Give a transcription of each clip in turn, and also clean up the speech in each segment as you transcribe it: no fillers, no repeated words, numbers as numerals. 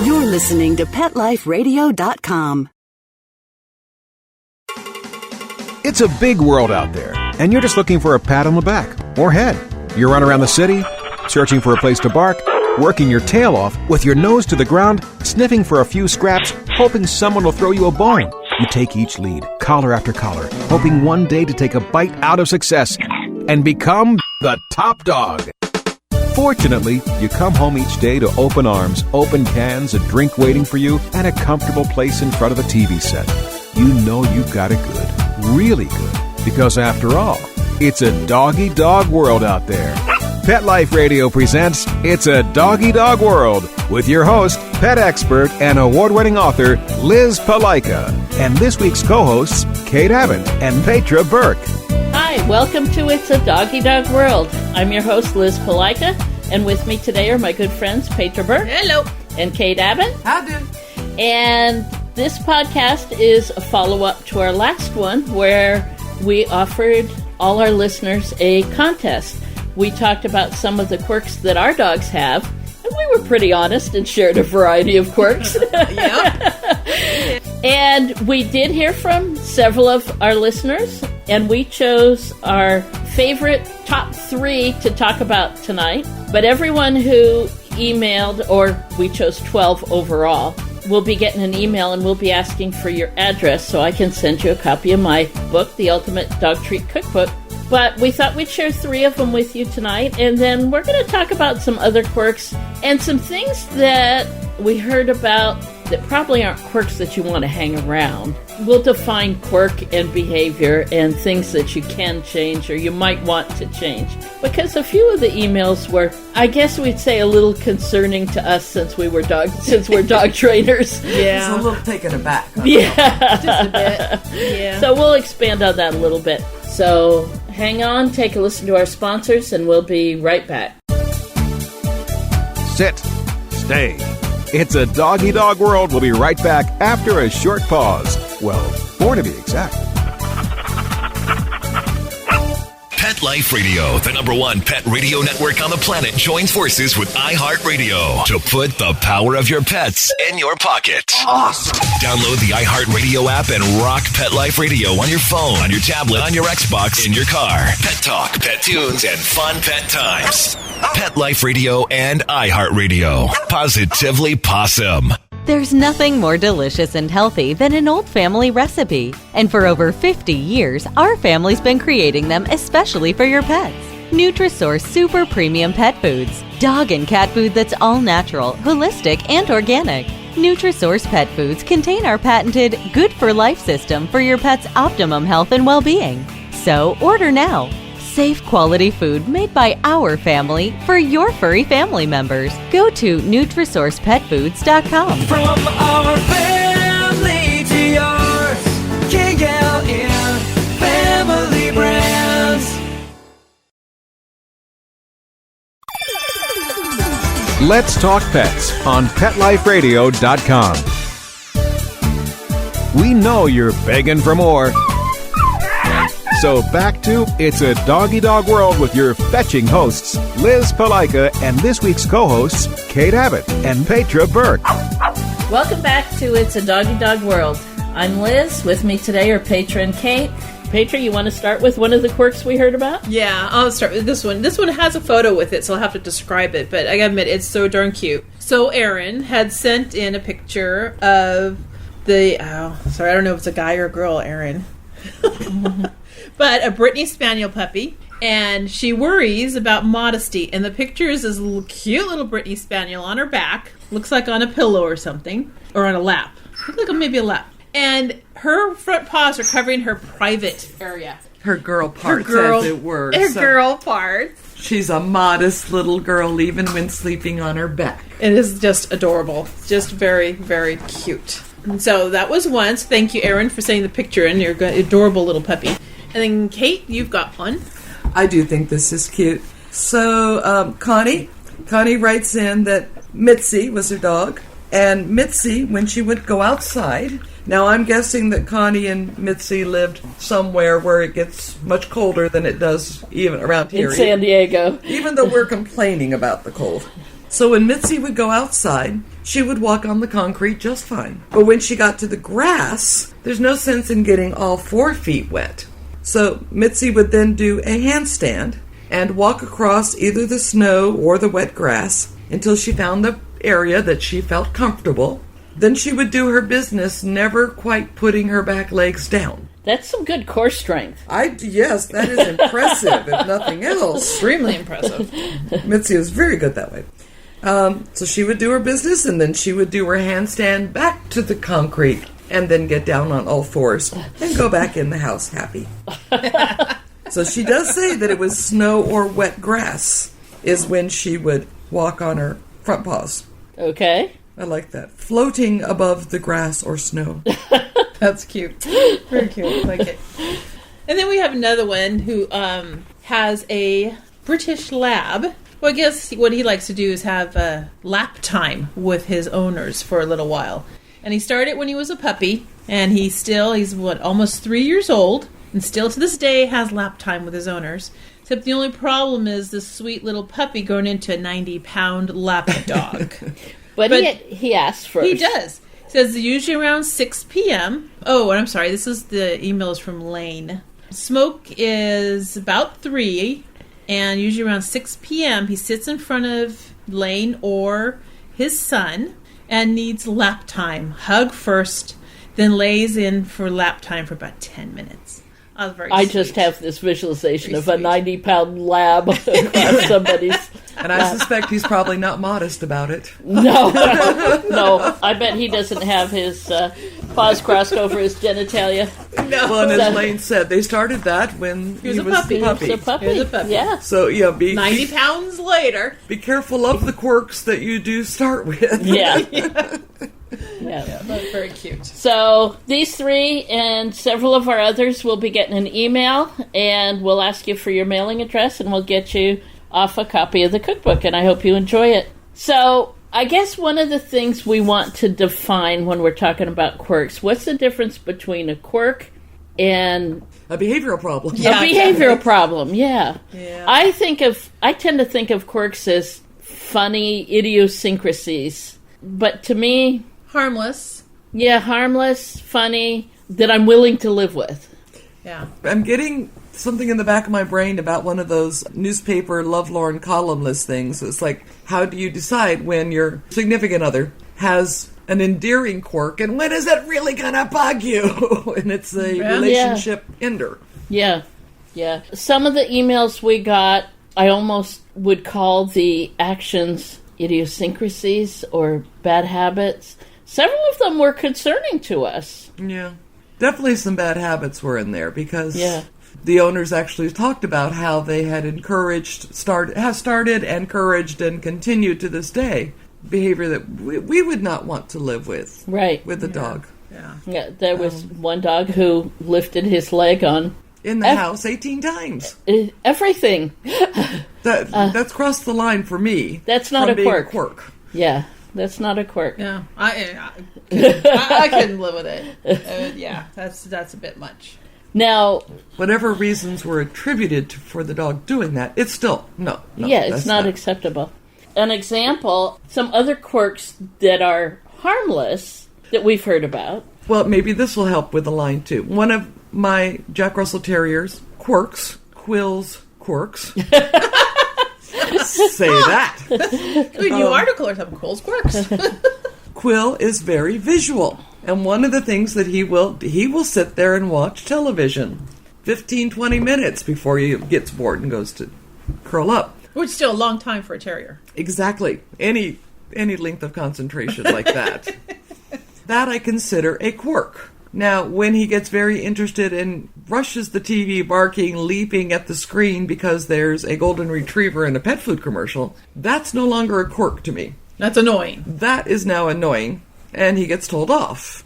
You're listening to PetLifeRadio.com. It's a big world out there, and you're just looking for a pat on the back or head. You run around the city, searching for a place to bark, working your tail off with your nose to the ground, sniffing for a few scraps, hoping someone will throw you a bone. You take each lead, collar after collar, hoping one day to take a bite out of success and become the top dog. Fortunately, you come home each day to open arms, open cans, a drink waiting for you, and a comfortable place in front of the TV set. You know you've got it good, really good, because after all, it's a doggy dog world out there. Pet Life Radio presents It's a Doggy Dog World with your host, pet expert and award-winning author Liz Palaika, and this week's co-hosts Kate Abbott and Petra Burke. Hi, welcome to It's a Doggy Dog World. I'm your host, Liz Palaika, and with me today are my good friends, Petra Burke. Hello. And Kate Abbott. How do? And this podcast is a follow-up to our last one where we offered all our listeners a contest. We talked about some of the quirks that our dogs have, and we were pretty honest and shared a variety of quirks. Yeah. And we did hear from several of our listeners, and we chose our favorite top 3 to talk about tonight. But everyone who emailed, or we chose 12 overall, will be getting an email, and we'll be asking for your address so I can send you a copy of my book, The Ultimate Dog Treat Cookbook. But we thought we'd share 3 of them with you tonight, and then we're going to talk about some other quirks and some things that we heard about that probably aren't quirks that you want to hang around. We'll define quirk and behavior and things that you can change or you might want to change. Because a few of the emails were, I guess we'd say, a little concerning to us since we're dog trainers. Yeah. It's a little taken aback. Yeah. Just a bit. Yeah. So we'll expand on that a little bit. So hang on, take a listen to our sponsors, and we'll be right back. Sit. Stay. It's a Doggy Dog World. We'll be right back after a short pause. Well, 4 to be exact. Pet Life Radio, the #1 pet radio network on the planet, joins forces with iHeartRadio to put the power of your pets in your pocket. Awesome. Download the iHeartRadio app and rock Pet Life Radio on your phone, on your tablet, on your Xbox, in your car. Pet talk, pet tunes, and fun pet times. Pet Life Radio and iHeartRadio. Positively Possum. There's nothing more delicious and healthy than an old family recipe. And for over 50 years, our family's been creating them especially for your pets. Nutrisource Super Premium Pet Foods. Dog and cat food that's all natural, holistic, and organic. Nutrisource Pet Foods contain our patented Good for Life system for your pet's optimum health and well-being. So order now. Safe quality food made by our family for your furry family members. Go to NutrisourcePetFoods.com. From our family to yours, KLN Family Brands. Let's talk pets on PetLifeRadio.com. We know you're begging for more. So back to It's a Doggy Dog World with your fetching hosts, Liz Palaika, and this week's co-hosts, Kate Abbott and Petra Burke. Welcome back to It's a Doggy Dog World. I'm Liz. With me today are Petra and Kate. Petra, you want to start with one of the quirks we heard about? Yeah, I'll start with this one. This one has a photo with it, so I'll have to describe it, but I gotta admit, it's so darn cute. So Aaron had sent in a picture of I don't know if it's a guy or a girl, Aaron. But a Brittany Spaniel puppy, and she worries about modesty. And the picture is this little, cute little Brittany Spaniel on her back. Looks like on a pillow or something, or on a lap. Looks like maybe a lap. And her front paws are covering her private area. Her girl parts, as it were. Her girl parts. She's a modest little girl, even when sleeping on her back. It is just adorable. Just very, very cute. And so that was once. Thank you, Aaron, for sending the picture in. Your adorable little puppy. And then, Kate, you've got one. I do think this is cute. So, Connie writes in that Mitzi was her dog. And Mitzi, when she would go outside, now I'm guessing that Connie and Mitzi lived somewhere where it gets much colder than it does even around here. In San Diego. Even though we're complaining about the cold. So when Mitzi would go outside, she would walk on the concrete just fine. But when she got to the grass, there's no sense in getting all 4 feet wet. So Mitzi would then do a handstand and walk across either the snow or the wet grass until she found the area that she felt comfortable. Then she would do her business, never quite putting her back legs down. That's some good core strength. Yes, that is impressive, if nothing else. Extremely impressive. Mitzi was very good that way. So she would do her business, and then she would do her handstand back to the concrete, and then get down on all fours and go back in the house happy. So she does say that it was snow or wet grass is when she would walk on her front paws. Okay. I like that. Floating above the grass or snow. That's cute. Very cute. Like it. And then we have another one who has a British lab. Well, I guess what he likes to do is have lap time with his owners for a little while. And he started when he was a puppy, and he's almost 3 years old, and still to this day has lap time with his owners. Except the only problem is this sweet little puppy going into a 90-pound lap dog. But he asked first. He does. It says usually around 6 p.m. Oh, and I'm sorry, this is the emails from Lane. Smoke is about 3, and usually around 6 p.m. he sits in front of Lane or his son and needs lap time. Hug first, then lays in for lap time for about 10 minutes. I just have this visualization of a 90-pound lab across somebody's... And I suspect he's probably not modest about it. No. I bet he doesn't have his paws crossed over his genitalia. No. Well, and as Lane said, they started that when he was a puppy. He was a puppy. Yeah. So, 90 pounds later. Be careful of the quirks that you do start with. Yeah. Yeah, that's very cute. So these 3 and several of our others will be getting an email, and we'll ask you for your mailing address, and we'll get you off a copy of the cookbook, and I hope you enjoy it. So I guess one of the things we want to define when we're talking about quirks, what's the difference between a quirk and a behavioral problem? Yeah, a behavioral problem, yeah. I tend to think of quirks as funny idiosyncrasies, but to me... Harmless. Yeah, harmless, funny, that I'm willing to live with. Yeah. I'm getting something in the back of my brain about one of those newspaper lovelorn column list things. It's like, how do you decide when your significant other has an endearing quirk and when is it really gonna bug you? And it's a relationship ender. Yeah. Some of the emails we got, I almost would call the actions idiosyncrasies or bad habits. Several of them were concerning to us. Yeah. Definitely some bad habits were in there because the owners actually talked about how they had started, encouraged, and continued to this day behavior that we would not want to live with. Right. With the dog. Yeah. There was one dog who lifted his leg on in the house 18 times. Everything. That's crossed the line for me. That's not a quirk. Yeah. That's not a quirk. Yeah, I couldn't live with it. That's a bit much. Now, whatever reasons were attributed for the dog doing that, it's still no. It's not acceptable. An example, some other quirks that are harmless that we've heard about. Well, maybe this will help with the line too. One of my Jack Russell Terriers, Quirks, Quill's Quirks. Say that. Good new article or something. Quill's Quirks. Quill is very visual. And one of the things that he will sit there and watch television 15, 20 minutes before he gets bored and goes to curl up. Which is still a long time for a terrier. Exactly. Any length of concentration like that. That I consider a quirk. Now, when he gets very interested and rushes the TV, barking, leaping at the screen because there's a golden retriever in a pet food commercial, that's no longer a quirk to me. That's annoying. That is now annoying, and he gets told off.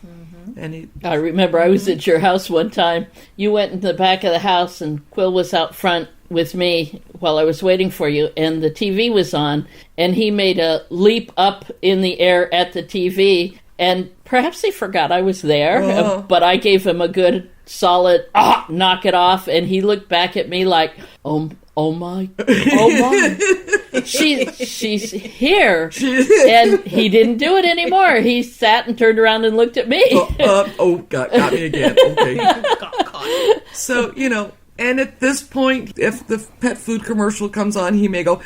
And I remember I was at your house one time. You went in the back of the house, and Quill was out front with me while I was waiting for you, and the TV was on, and he made a leap up in the air at the TV, and perhaps he forgot I was there, but I gave him a good solid, knock it off, and he looked back at me like, oh oh my. She's here. And he didn't do it anymore. He sat and turned around and looked at me. Got me again. Okay. Got caught. So, and at this point, if the pet food commercial comes on, he may go,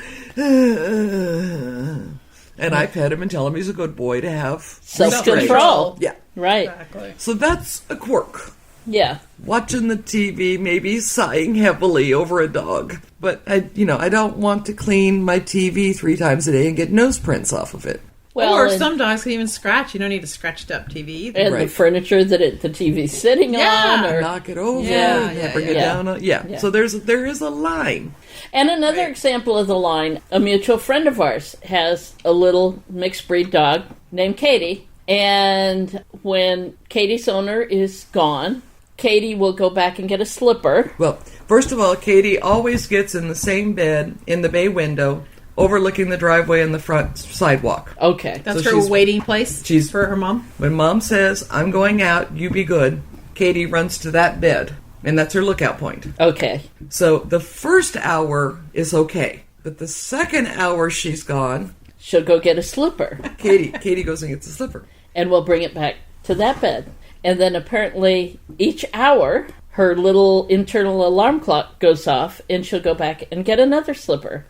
and I pet him and tell him he's a good boy to have Self-control. Yeah. Right. Exactly. So that's a quirk. Yeah. Watching the TV, maybe sighing heavily over a dog. But, I don't want to clean my TV 3 times a day and get nose prints off of it. Well, or some dogs can even scratch. You don't need a scratched up TV either. And the furniture that the TV's sitting on. Or knock it over. Yeah, bring it down. Yeah. So there is a line. And another example of the line, a mutual friend of ours has a little mixed breed dog named Katie. And when Katie's owner is gone, Katie will go back and get a slipper. Well, first of all, Katie always gets in the same bed in the bay window, overlooking the driveway and the front sidewalk. Okay. That's So her she's- waiting place she's- for her mom? When Mom says, I'm going out, you be good, Katie runs to that bed, and that's her lookout point. Okay. So the first hour is okay, but the second hour she's gone, She'll go get a slipper. Katie goes and gets a slipper. And we'll bring it back to that bed. And then apparently each hour, her little internal alarm clock goes off, and she'll go back and get another slipper.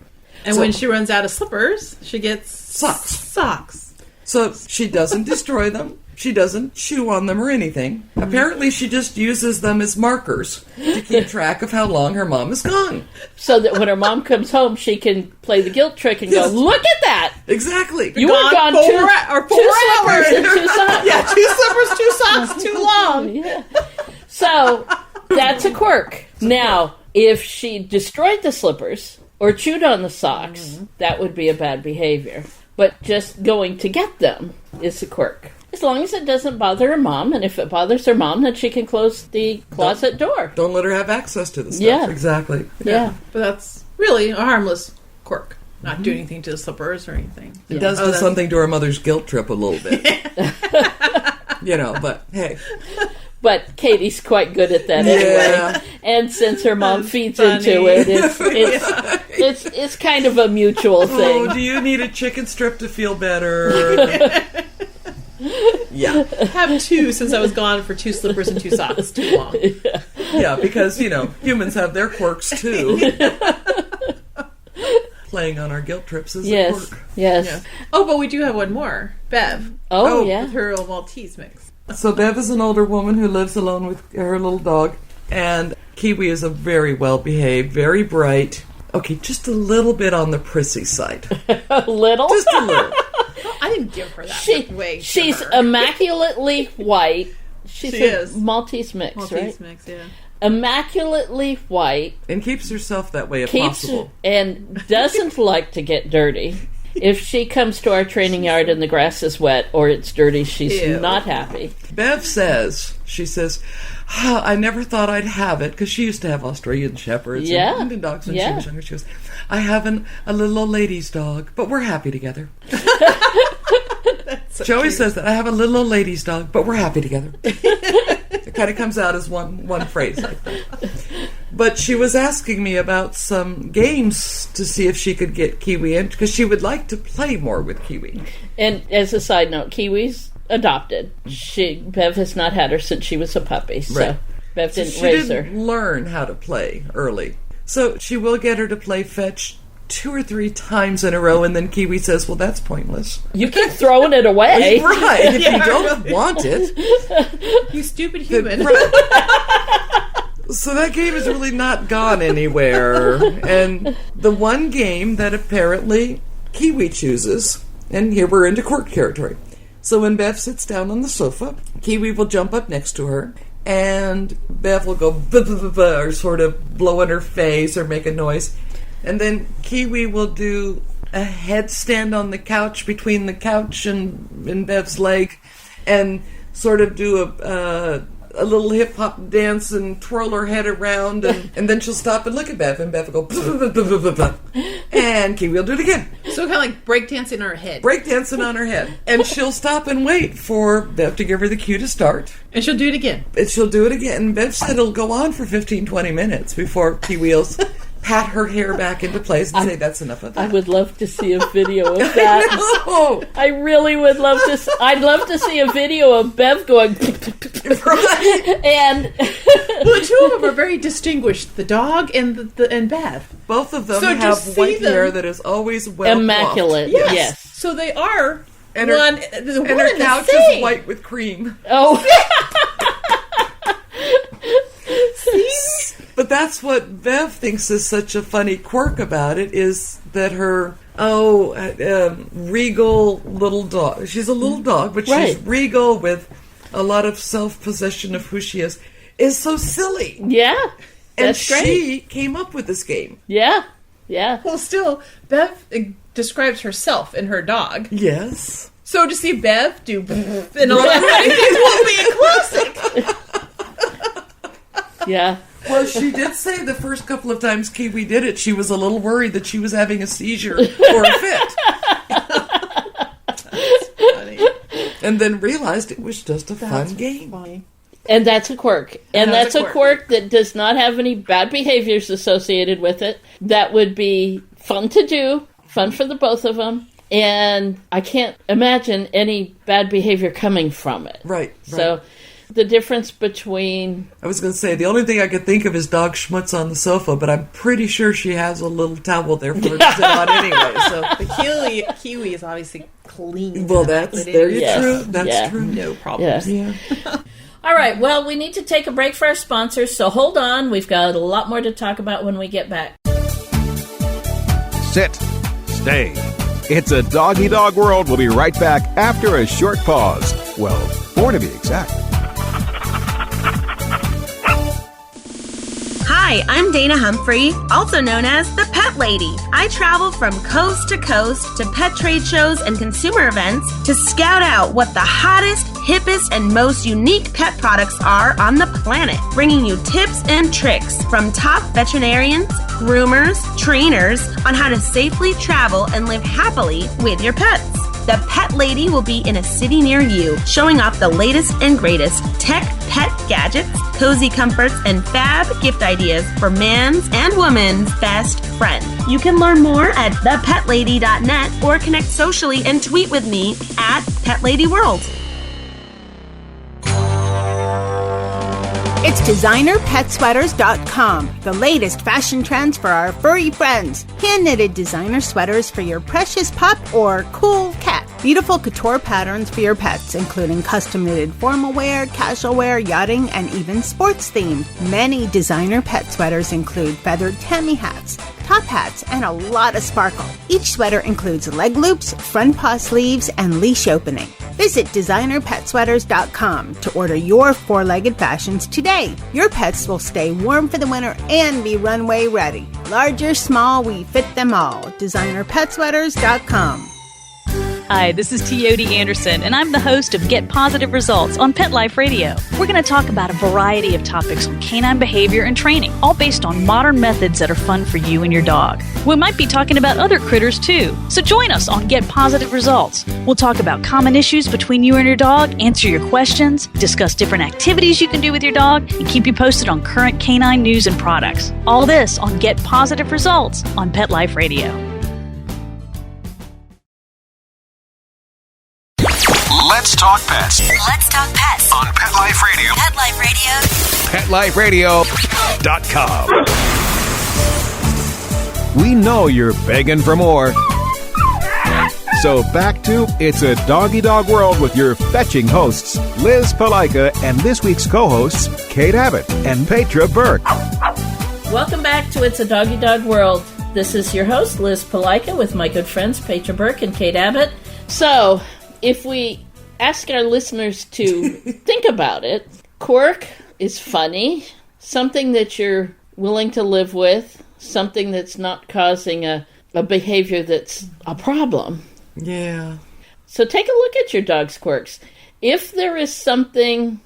And when she runs out of slippers, she gets Socks. So she doesn't destroy them. She doesn't chew on them or anything. Apparently she just uses them as markers to keep track of how long her mom is gone. So that when her mom comes home, she can play the guilt trick and Yes. go, look at that! Exactly. You were gone 4 two hours. slippers and 2 socks. Yeah, 2 slippers, 2 socks, too long. Yeah. So that's a quirk. Now, if she destroyed the slippers or chewed on the socks, that would be a bad behavior. But just going to get them is a quirk. As long as it doesn't bother her mom, and if it bothers her mom, then she can close the closet door. Don't let her have access to the stuff. Yeah. Exactly. Yeah. But that's really a harmless quirk. Not do anything to the slippers or anything. It does do something to her mother's guilt trip a little bit. But hey. But Katie's quite good at that Yeah. anyway. And since her mom feeds funny. into it, it's kind of a mutual thing. Oh, do you need a chicken strip to feel better? Yeah. Have 2 since I was gone for 2 slippers and 2 socks. Too long. Yeah, because, humans have their quirks too. Playing on our guilt trips is a quirk. Yes. Yeah. Oh, but we do have one more. Bev. Oh, Oh, yeah. With her little Maltese mix. So Bev is an older woman who lives alone with her little dog. And Kiwi is a very well-behaved, very bright. Okay, just a little bit on the prissy side. A little. Just a little. I didn't give her that way. She's immaculately white. She is. Maltese mix, Maltese right? mix, yeah. Immaculately white. And keeps herself that way if Keeps possible. and doesn't like to get dirty. If she comes to our training yard and the grass is wet or it's dirty, she's Ew. not happy. Bev says, I never thought I'd have it, because she used to have Australian Shepherds and dogs when she was younger. She goes, I have a little old lady's dog, but we're happy together. Joey says that, I have a little old lady's dog, but we're happy together. It kind of comes out as one phrase like that. But she was asking me about some games to see if she could get Kiwi in, because she would like to play more with Kiwi. And as a side note, Kiwi's adopted. Bev has not had her since she was a puppy, so Right. Bev So didn't she raise didn't her. learn how to play early. So she will get her to play fetch 2 or 3 times in a row, and then Kiwi says, well, that's pointless. You keep throwing it away. Right, if you don't want it. You stupid human. So that game has really not gone anywhere. And the one game that apparently Kiwi chooses, and here we're into quirk territory. So when Bev sits down on the sofa, Kiwi will jump up next to her, and Bev will go buh, buh, buh, buh, or sort of blow in her face or make a noise. And then Kiwi will do a headstand on the couch between the couch and Bev's leg, and sort of do a little hip-hop dance and twirl her head around, and then she'll stop and look at Bev, and Bev will go, buh, buh, buh, buh, buh, buh, and Kiwi will do it again. So kind of like breakdancing on her head. Breakdancing on her head. And she'll stop and wait for Bev to give her the cue to start. And she'll do it again. And she'll do it again. And Bev said it'll go on for 15, 20 minutes before Kiwi will pat her hair back into place and say, that's enough of that. I would love to see a video of that. I really would love to. I'd love to see a video of Bev going. And the two of them are very distinguished. The dog and and Bev. Both of them So have just white see them- hair that is always well immaculate. coiffed. Yes. So they are And one. her, The and one her and the couch same. is white with cream. Oh. But that's what Bev thinks is such a funny quirk about it, is that her, regal little dog. She's a little dog, but Right. she's regal with a lot of self-possession of who she is so silly. Yeah. And That's great. she came up with this game. Yeah. Yeah. Well, still, Bev describes herself and her dog. Yes. So to see Bev do and all that, it will be a classic. Yeah. Well, she did say the first couple of times Kiwi did it, she was a little worried that she was having a seizure or a fit. Funny. And then realized it was just a fun game. Funny. And that's a quirk. And That's that's a a quirk that does not have any bad behaviors associated with it. That would be fun to do, fun for the both of them. And I can't imagine any bad behavior coming from it. Right. So the difference between... I was going to say, the only thing I could think of is dog schmutz on the sofa, but I'm pretty sure she has a little towel there for her to sit on anyway. So, The kiwi is obviously clean. well, that's But it there. is- You're true. That's Yeah. true. No problems. Yeah. Yeah. All right, well, we need to take a break for our sponsors, so hold on. We've got a lot more to talk about when we get back. Sit. Stay. It's a doggy dog world. We'll be right back after a short pause. Well, 4 to be exact. Hi, I'm Dana Humphrey, also known as the Pet Lady. I travel from coast to coast to pet trade shows and consumer events to scout out what the hottest, hippest, and most unique pet products are on the planet, bringing you tips and tricks from top veterinarians, groomers, trainers on how to safely travel and live happily with your pets. The Pet Lady will be in a city near you, showing off the latest and greatest tech pet gadgets, cozy comforts, and fab gift ideas for man's and woman's best friend. You can learn more at thepetlady.net or connect socially and tweet with me at PetLadyWorld. It's designerpetsweaters.com, the latest fashion trends for our furry friends. Hand-knitted designer sweaters for your precious pup or cool cat. Beautiful couture patterns for your pets, including custom-knitted formal wear, casual wear, yachting, and even sports themed. Many designer pet sweaters include feathered tammy hats, top hats, and a lot of sparkle. Each sweater includes leg loops, front paw sleeves, and leash opening. Visit designerpetsweaters.com to order your four-legged fashions today. Your pets will stay warm for the winter and be runway ready. Large or small, we fit them all. designerpetsweaters.com. Hi, this is Teody Anderson, and I'm the host of Get Positive Results on Pet Life Radio. We're going to talk about a variety of topics on canine behavior and training, all based on modern methods that are fun for you and your dog. We might be talking about other critters too, so join us on Get Positive Results. We'll talk about common issues between you and your dog, answer your questions, discuss different activities you can do with your dog, and keep you posted on current canine news and products. All this on Get Positive Results on Pet Life Radio. Let's talk pets Let's talk pets. on Pet Life Radio. Pet Life Radio. PetLifeRadio.com. We know you're begging for more. So back to It's a Doggy Dog World with your fetching hosts, Liz Palika, and this week's co-hosts, Kate Abbott and Petra Burke. Welcome back to It's a Doggy Dog World. This is your host, Liz Palika, with my good friends, Petra Burke and Kate Abbott. So, if we ask our listeners to think about it, quirk is funny, something that you're willing to live with, something that's not causing a behavior that's a problem. Yeah. So take a look at your dog's quirks. If there is something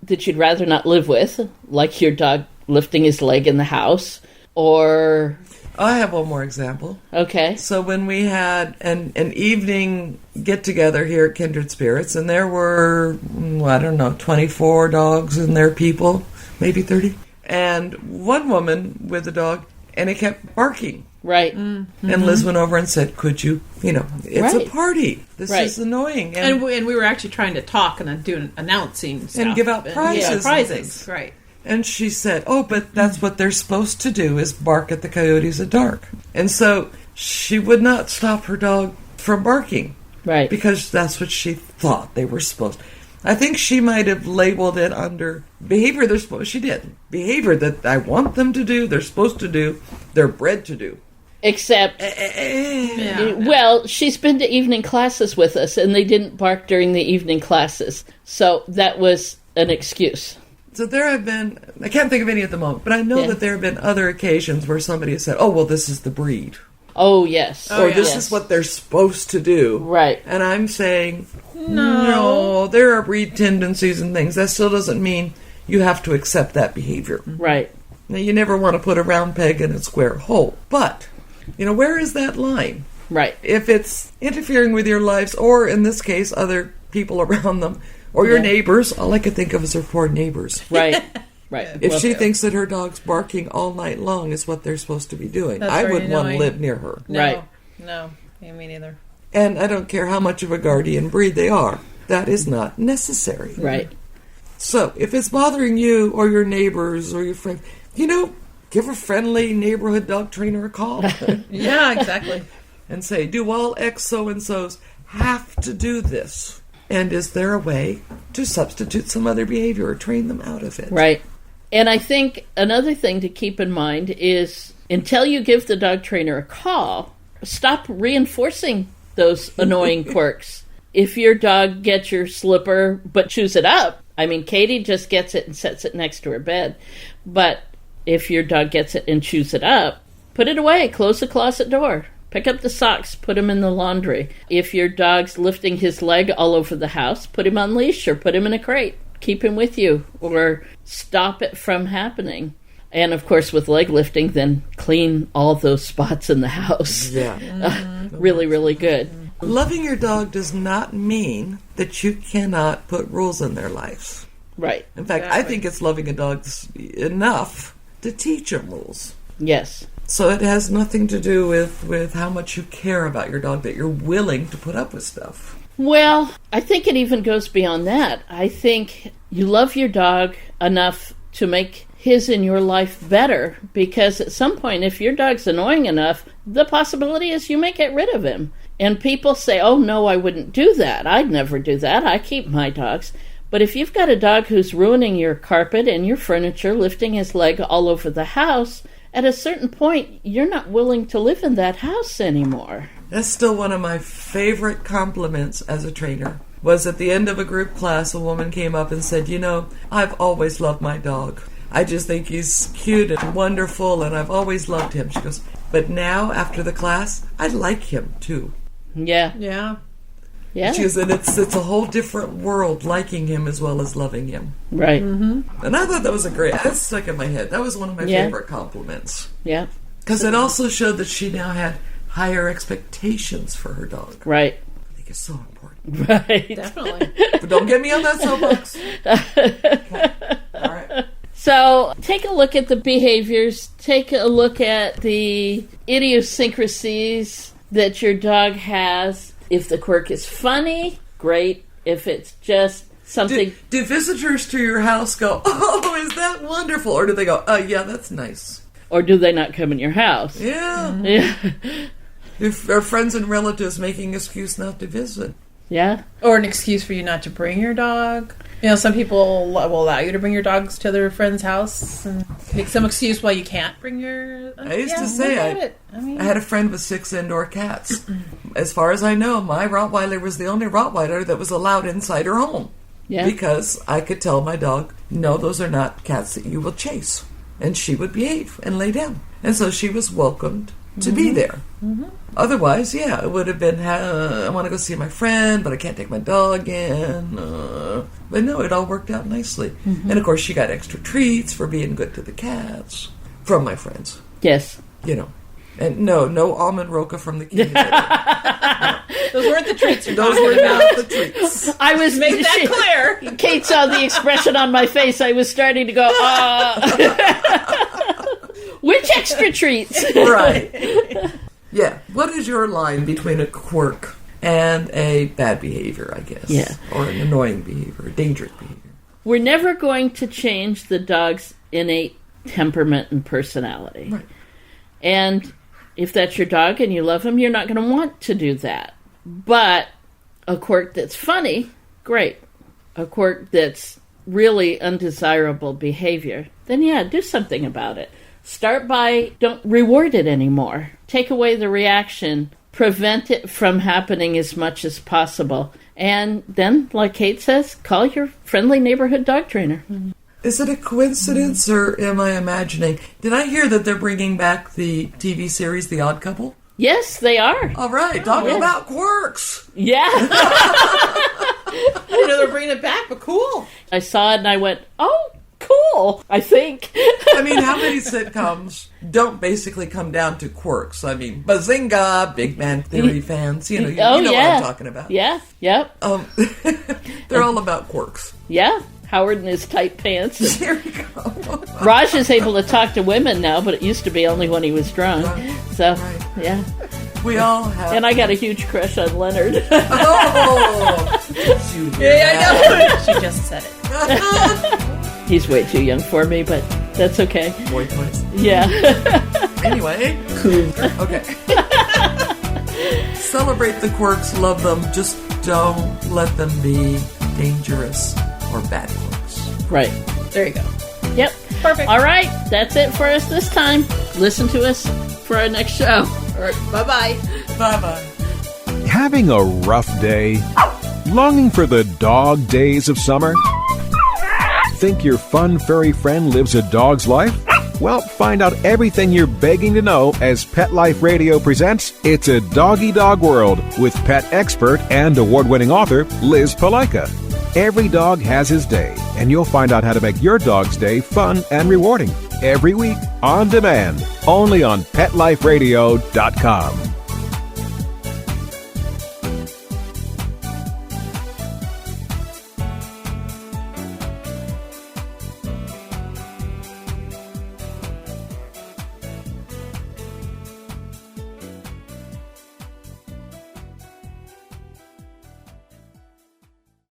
that you'd rather not live with, like your dog lifting his leg in the house, or... I have one more example. Okay. So when we had an evening get-together here at Kindred Spirits, and there were, 24 dogs and their people, maybe 30, and one woman with a dog, and it kept barking. Right. And Liz went over and said, could you, it's a party. This is annoying. And we were actually trying to talk and do announcing stuff. And give out prizes. Yeah, prizes, right. And she said, but that's what they're supposed to do, is bark at the coyotes at dark. And so she would not stop her dog from barking. Right. Because that's what she thought they were supposed to. I think she might have labeled it under behavior they're supposed. She did. Behavior that I want them to do, they're supposed to do, they're bred to do. Except, well, she's been to evening classes with us, and they didn't bark during the evening classes. So that was an excuse. So there have been, I can't think of any at the moment, but I know that there have been other occasions where somebody has said, this is the breed. Oh, yes. Or this is what they're supposed to do. Right. And I'm saying, no, there are breed tendencies and things. That still doesn't mean you have to accept that behavior. Right. Now, you never want to put a round peg in a square hole. But, where is that line? Right. If it's interfering with your lives, or in this case, other people around them, or your neighbors, all I can think of is her poor neighbors. Right. Right. If she thinks that her dog's barking all night long is what they're supposed to be doing, I wouldn't want to live near her. No, right. No, me neither. And I don't care how much of a guardian breed they are. That is not necessary. Right. So, if it's bothering you or your neighbors or your friends, give a friendly neighborhood dog trainer a call. Yeah, exactly. And say, do all X so-and-sos have to do this? And is there a way to substitute some other behavior or train them out of it? Right. And I think another thing to keep in mind is, until you give the dog trainer a call, stop reinforcing those annoying quirks. If your dog gets your slipper but chews it up, Katie just gets it and sets it next to her bed. But if your dog gets it and chews it up, put it away, close the closet door. Pick up the socks, put them in the laundry. If your dog's lifting his leg all over the house, put him on leash or put him in a crate. Keep him with you or stop it from happening. And, of course, with leg lifting, then clean all those spots in the house. Yeah. Really, really good. Loving your dog does not mean that you cannot put rules in their lives. Right. In fact, I think it's loving a dog enough to teach them rules. Yes. So it has nothing to do with how much you care about your dog, that you're willing to put up with stuff. Well, I think it even goes beyond that. I think you love your dog enough to make his and your life better, because at some point, if your dog's annoying enough, the possibility is you may get rid of him. And people say, oh, no, I wouldn't do that. I'd never do that. I keep my dogs. But if you've got a dog who's ruining your carpet and your furniture, lifting his leg all over the house, at a certain point, you're not willing to live in that house anymore. That's still one of my favorite compliments as a trainer. Was at the end of a group class, a woman came up and said, I've always loved my dog. I just think he's cute and wonderful, and I've always loved him. She goes, but now, after the class, I like him, too. Yeah. Yeah. Yeah. She goes, and it's a whole different world, liking him as well as loving him. Right. Mm-hmm. And I thought that was that stuck in my head. That was one of my favorite compliments. Yeah. Because it also showed that she now had higher expectations for her dog. Right. I think it's so important. Right. Definitely. But don't get me on that soapbox. Okay. All right. So take a look at the behaviors. Take a look at the idiosyncrasies that your dog has. If the quirk is funny, great. If it's just something... Do visitors to your house go, oh, is that wonderful? Or do they go, oh, yeah, that's nice? Or do they not come in your house? Yeah. Yeah. If our friends and relatives making an excuse not to visit. Yeah. Or an excuse for you not to bring your dog. Some people will allow you to bring your dogs to their friend's house and make some excuse why you can't bring your... I used to say, I had a friend with 6 indoor cats. As far as I know, my Rottweiler was the only Rottweiler that was allowed inside her home. Yeah. Because I could tell my dog, no, those are not cats that you will chase. And she would behave and lay down. And so she was welcomed to be there. Mm-hmm. Otherwise, it would have been, I want to go see my friend, but I can't take my dog in. But no, it all worked out nicely. Mm-hmm. And of course, she got extra treats for being good to the cats from my friends. Yes. And no almond roca from the King. No. Those weren't the treats you're Those talking were about. not the treats. I was Make that clear. Kate saw the expression on my face. I was starting to go, which much extra treats. Right. Yeah. What is your line between a quirk and a bad behavior, I guess? Yeah. Or an annoying behavior, a dangerous behavior? We're never going to change the dog's innate temperament and personality. Right. And if that's your dog and you love him, you're not going to want to do that. But a quirk that's funny, great. A quirk that's really undesirable behavior, then yeah, do something about it. Start by don't reward it anymore. Take away the reaction. Prevent it from happening as much as possible. And then, like Kate says, call your friendly neighborhood dog trainer. Is it a coincidence or am I imagining? Did I hear that they're bringing back the TV series The Odd Couple? Yes, they are. All right, talking about quirks. Yeah. I didn't know they're bringing it back, but cool. I saw it and I went, oh, cool, I think. I mean, how many sitcoms don't basically come down to quirks? I mean, Bazinga, Big Bang Theory fans, you know what I'm talking about. Yeah, yep. They're all about quirks. Yeah, Howard in his tight pants. There you go. Raj is able to talk to women now, but it used to be only when he was drunk. Right. So, Right. yeah. We all have. And I got a huge crush on Leonard. Oh! Yeah, I know. She just said it. He's way too young for me, but that's okay. Boy toys. Yeah. Anyway. Okay. Celebrate the quirks, love them, just don't let them be dangerous or bad quirks. Right. There you go. Yep. Perfect. All right. That's it for us this time. Listen to us for our next show. All right. Bye-bye. Bye-bye. Having a rough day? Longing for the dog days of summer? Think your fun furry friend lives a dog's life? Well, find out everything you're begging to know as Pet Life Radio presents It's a Doggy Dog World with pet expert and award-winning author Liz Palaika. Every dog has his day, and you'll find out how to make your dog's day fun and rewarding. Every week, on demand, only on PetLifeRadio.com.